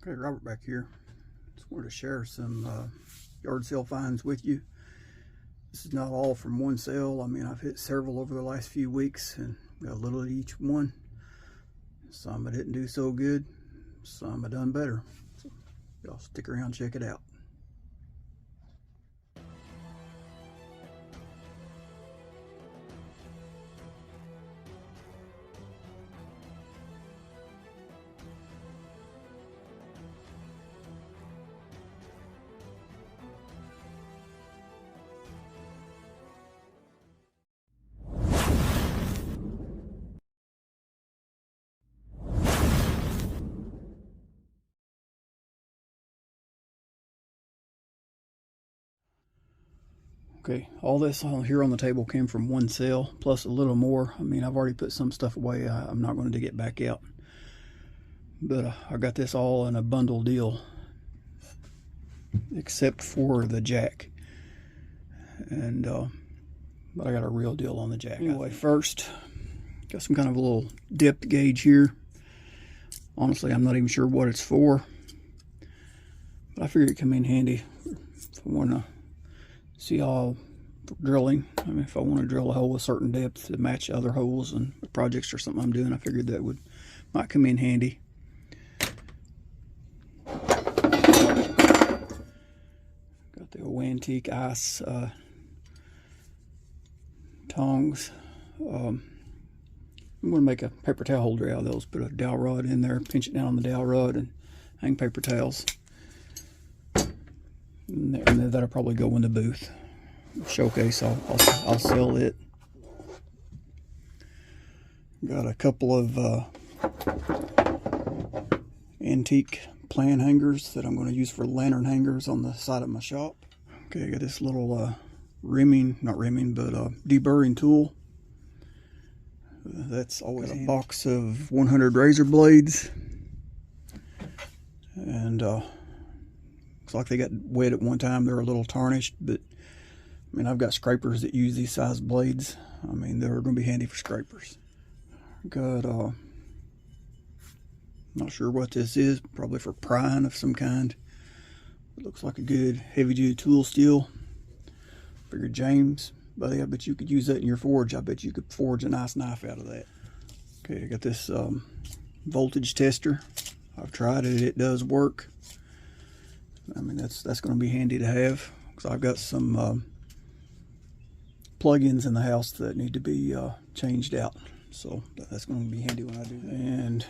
Okay, Robert back here. Just wanted to share some yard sale finds with you. This is not all from one sale. I mean, I've hit several over the last few weeks and got a little at each one. Some I didn't do so good, some I done better. So y'all stick around, check it out. Okay, all this on here on the table came from one sale, plus a little more. I mean, I've already put some stuff away. I'm not going to dig it back out. But I got this all in a bundle deal, except for the jack. And but I got a real deal on the jack. Anyway, first, got some kind of a little depth gauge here. Honestly, I'm not even sure what it's for, but I figured it'd come in handy if I want to see all drilling. I mean, if I want to drill a hole a certain depth to match other holes and projects or something I'm doing, I figured that might come in handy. Got the old antique ice tongs. I'm going to make a paper towel holder out of those. Put a dowel rod in there, pinch it down on the dowel rod, and hang paper towels. And that'll probably go in the booth. Showcase, I'll sell it. Got a couple of antique plan hangers that I'm going to use for lantern hangers on the side of my shop. Okay, I got this little deburring tool. That's always a box of 100 razor blades. And looks like they got wet at one time. They're a little tarnished, but I mean, I've got scrapers that use these size blades. I mean, they're going to be handy for scrapers. Got not sure what this is, probably for prying of some kind. It looks like a good heavy-duty tool steel. Figured, James, buddy, I bet you could use that in your forge. I bet you could forge a nice knife out of that. Okay, I got this voltage tester. I've tried it, it does work. I mean, that's going to be handy to have, because I've got some plug-ins in the house that need to be changed out. So that's going to be handy when I do that. And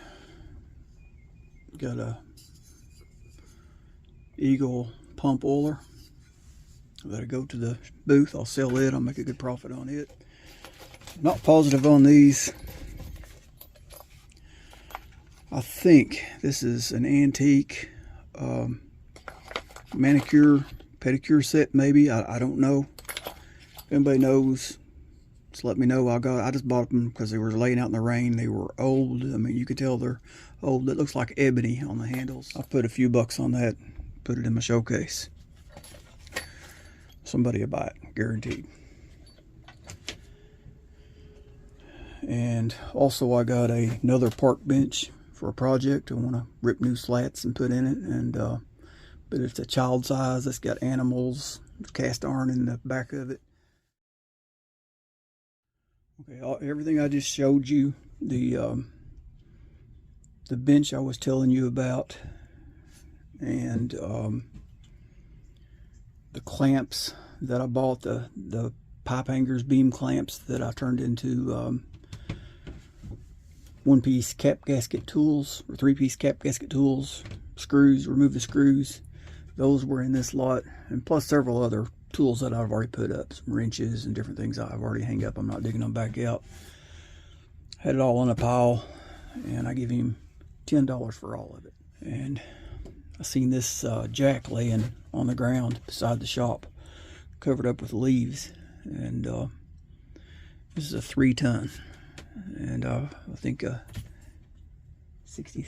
got a Eagle pump oiler. That'll go to the booth. I'll sell it. I'll make a good profit on it. Not positive on these. I think this is an antique manicure, pedicure set, maybe. I don't know. If anybody knows, just let me know. I just bought them because they were laying out in the rain. They were old. I mean, you could tell they're old. It looks like ebony on the handles. I put a few bucks on that, put it in my showcase. Somebody will buy it, guaranteed. And also I got another park bench for a project. I want to rip new slats and put in it. And but it's a child size. It's got animals, cast iron in the back of it. Okay, everything I just showed you, the bench I was telling you about, and the clamps that I bought, the pipe hangers, beam clamps that I turned into one-piece cap gasket tools, or three-piece cap gasket tools, screws, remove the screws. Those were in this lot, and plus several other tools that I've already put up, some wrenches and different things I've already hung up. I'm not digging them back out. Had it all in a pile, and I give him $10 for all of it. And I seen this jack laying on the ground beside the shop, covered up with leaves, and this is a 3-ton, and I think 60,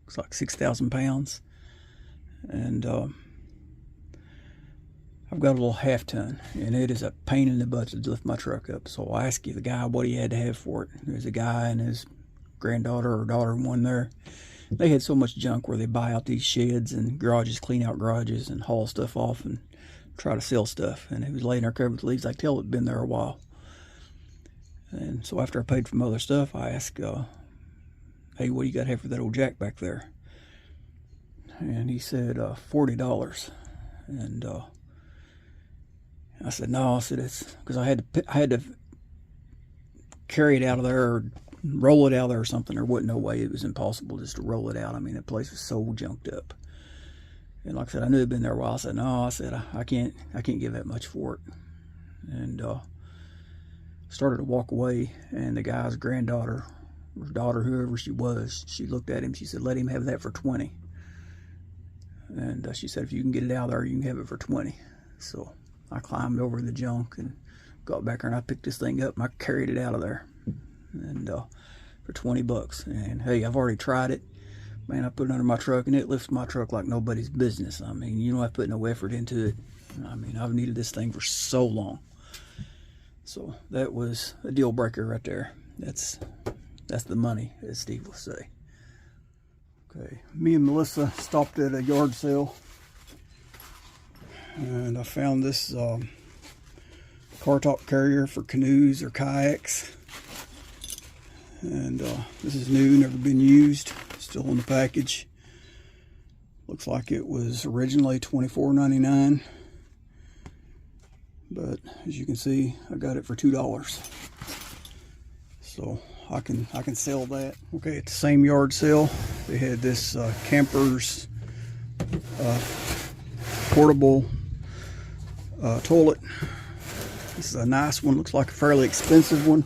looks like 6,000 pounds, and I've got a little 1/2-ton, and it is a pain in the butt to lift my truck up. So I asked the guy what he had to have for it. There's a guy and his granddaughter or daughter, one there, they had so much junk where they buy out these sheds and garages, clean out garages and haul stuff off and try to sell stuff. And it was laying there covered with leaves. I could tell it'd been there a while. And so after I paid for my other stuff, I asked, hey, what do you got to have for that old jack back there? And he said, $40. And I said, no. I said, it's because I had to carry it out of there or roll it out of there or something. There wasn't no way. It was impossible just to roll it out. I mean, that place was so junked up. And like I said, I knew it'd been there a while. I said, no. I said, I can't give that much for it. And started to walk away, and the guy's granddaughter or daughter, whoever she was, she looked at him. She said, let him have that for 20. And she said, if you can get it out of there, you can have it for 20. So I climbed over the junk and got back there, and I picked this thing up and I carried it out of there, and for $20. And hey, I've already tried it, man. I put it under my truck and it lifts my truck like nobody's business. I mean, you don't have to put no effort into it. I mean, I've needed this thing for so long. So that was a deal breaker right there. That's the money, as Steve will say. Okay, me and Melissa stopped at a yard sale, and I found this car top carrier for canoes or kayaks. And this is new, never been used, still in the package. Looks like it was originally $24.99. But as you can see, I got it for $2. So I can sell that. Okay, at the same yard sale, they had this camper's portable toilet. This is a nice one, looks like a fairly expensive one.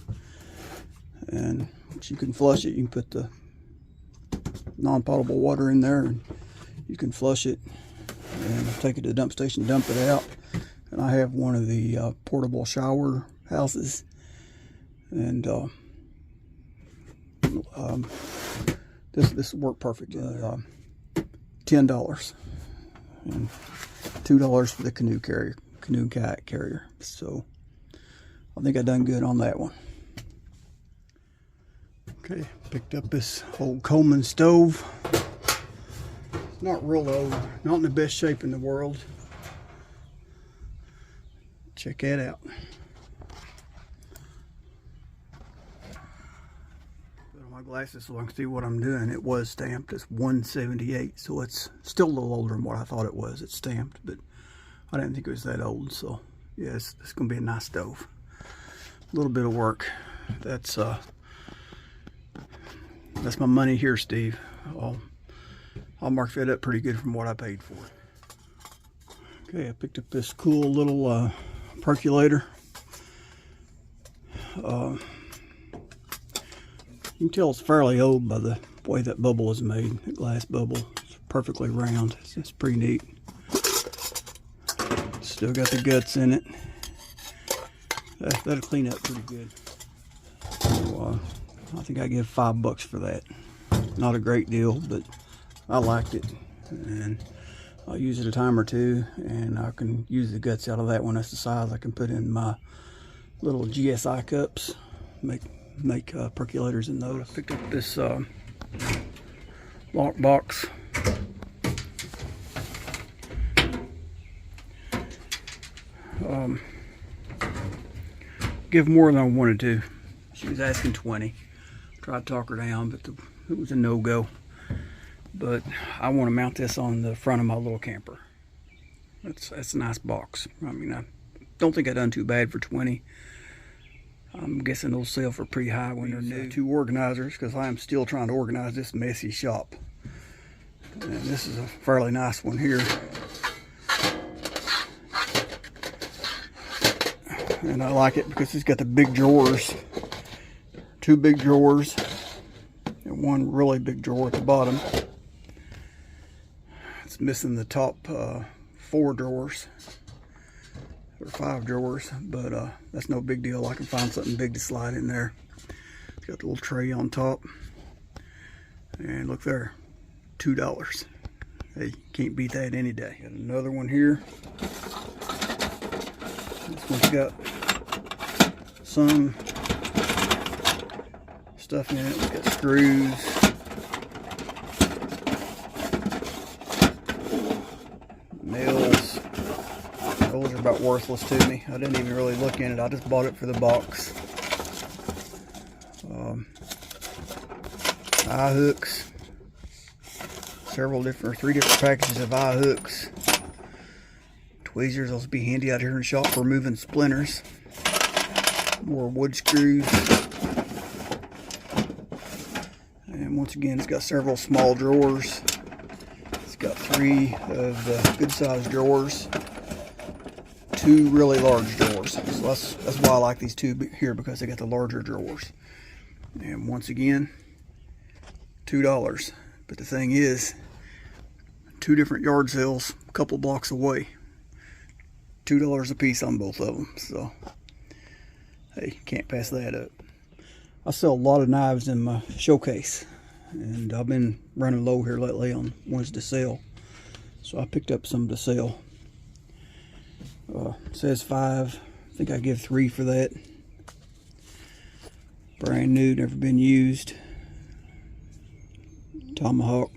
And you can flush it. You can put the non-potable water in there and you can flush it and take it to the dump station, dump it out. And I have one of the portable shower houses, and this worked perfect. $10 and $2 for the canoe and kayak carrier. So I think I done good on that one. Okay, picked up this old Coleman stove. Not real old, not in the best shape in the world. Check that out. Put on my glasses so I can see what I'm doing. It was stamped. It's 178, so it's still a little older than what I thought it was. It's stamped, but I didn't think it was that old. So yeah, it's going to be a nice stove. A little bit of work. That's my money here, Steve. I'll mark that up pretty good from what I paid for it. Okay, I picked up this cool little percolator. You can tell it's fairly old by the way that bubble is made. The glass bubble is perfectly round. It's pretty neat. Still got the guts in it. That'll clean up pretty good. So, I think I give $5 for that. Not a great deal, but I liked it, and I'll use it a time or two, and I can use the guts out of that one. That's the size I can put in my little GSI cups, make percolators in those. I picked up this lock box. Give more than I wanted to. She was asking 20. Tried to talk her down, but it was a no-go. But I want to mount this on the front of my little camper. That's a nice box. I mean, I don't think I done too bad for 20. I'm guessing they'll sell for pretty high when they're new. 2 organizers, because I am still trying to organize this messy shop. And this is a fairly nice one here. And I like it because it's got the big drawers. 2 big drawers and 1 really big drawer at the bottom. It's missing the top 4 drawers or 5 drawers, but that's no big deal. I can find something big to slide in there. It's got the little tray on top, and look there, $2. Hey, can't beat that any day. Got another one here. This one's got some stuff in it. It's got screws, Those are about worthless to me. I didn't even really look in it. I just bought it for the box. Eye hooks. Three different packages of eye hooks. Tweezers, those will be handy out here in the shop for removing splinters. More wood screws. And once again, it's got several small drawers. It's got 3 of the good sized drawers. 2 really large drawers. So that's why I like these 2 here, because they got the larger drawers. And once again, $2. But the thing is, 2 different yard sales a couple blocks away. $2 a piece on both of them. So, hey, can't pass that up. I sell a lot of knives in my showcase, and I've been running low here lately on ones to sell. So I picked up some to sell. It says 5. I think I give 3 for that. Brand new, never been used. Tomahawk.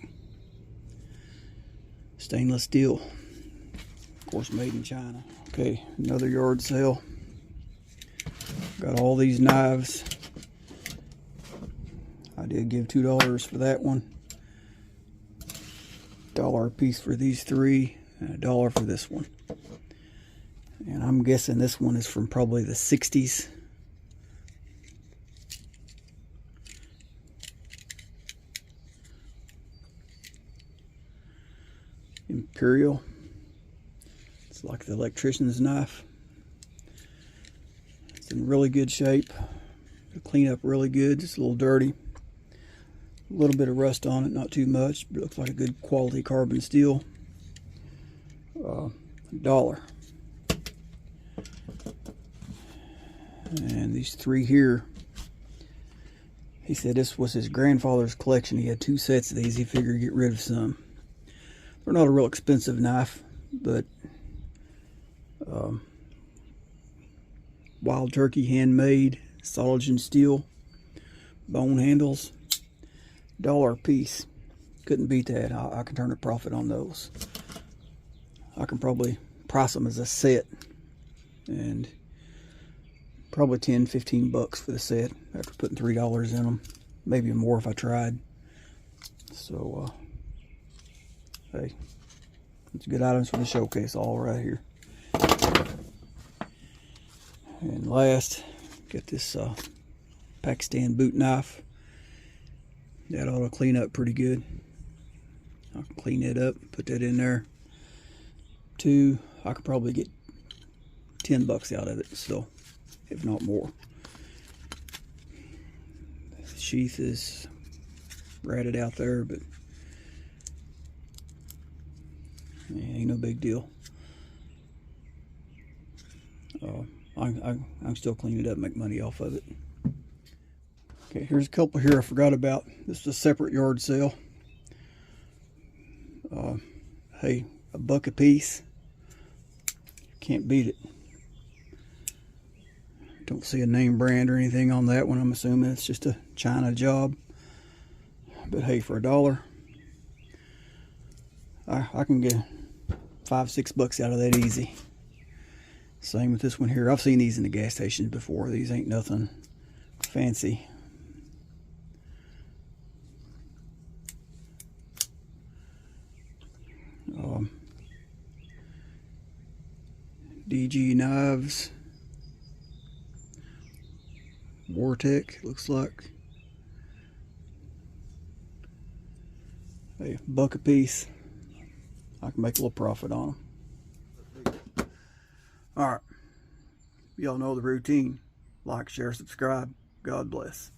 Stainless steel. Of course, made in China. Okay, another yard sale. Got all these knives. I did give $2 for that one. $1 a piece for these 3, and $1 for this one. And I'm guessing this one is from probably the 60s. Imperial. It's like the electrician's knife. It's in really good shape. It'll clean up really good. It's a little dirty. A little bit of rust on it, not too much, but it looks like a good quality carbon steel. $1. And these 3 here, he said this was his grandfather's collection. He had 2 sets of these. He figured to get rid of some. They're not a real expensive knife, but wild turkey, handmade, solid steel, bone handles, $1 a piece. Couldn't beat that. I can turn a profit on those. I can probably price them as a set, and probably 10-15 bucks for the set after putting $3 in them, maybe more if I tried. So hey, it's good items for the showcase, all right here. And last, got this Pakistan boot knife. That ought to clean up pretty good. I can clean it up, put that in there. 2, I could probably get 10 bucks out of it still, if not more. The sheath is ratted out there, but ain't no big deal. I'm still cleaning it up, make money off of it. Okay, here's a couple here I forgot about. This is a separate yard sale. Hey, $1 a piece. Can't beat it. Don't see a name brand or anything on that one. I'm assuming it's just a China job. But hey, for $1, I can get 5-6 bucks out of that easy. Same with this one here. I've seen these in the gas stations before. These ain't nothing fancy. DG knives. Vortec, looks like. Hey, $1 a piece. I can make a little profit on them. Alright. Y'all know the routine. Like, share, subscribe. God bless.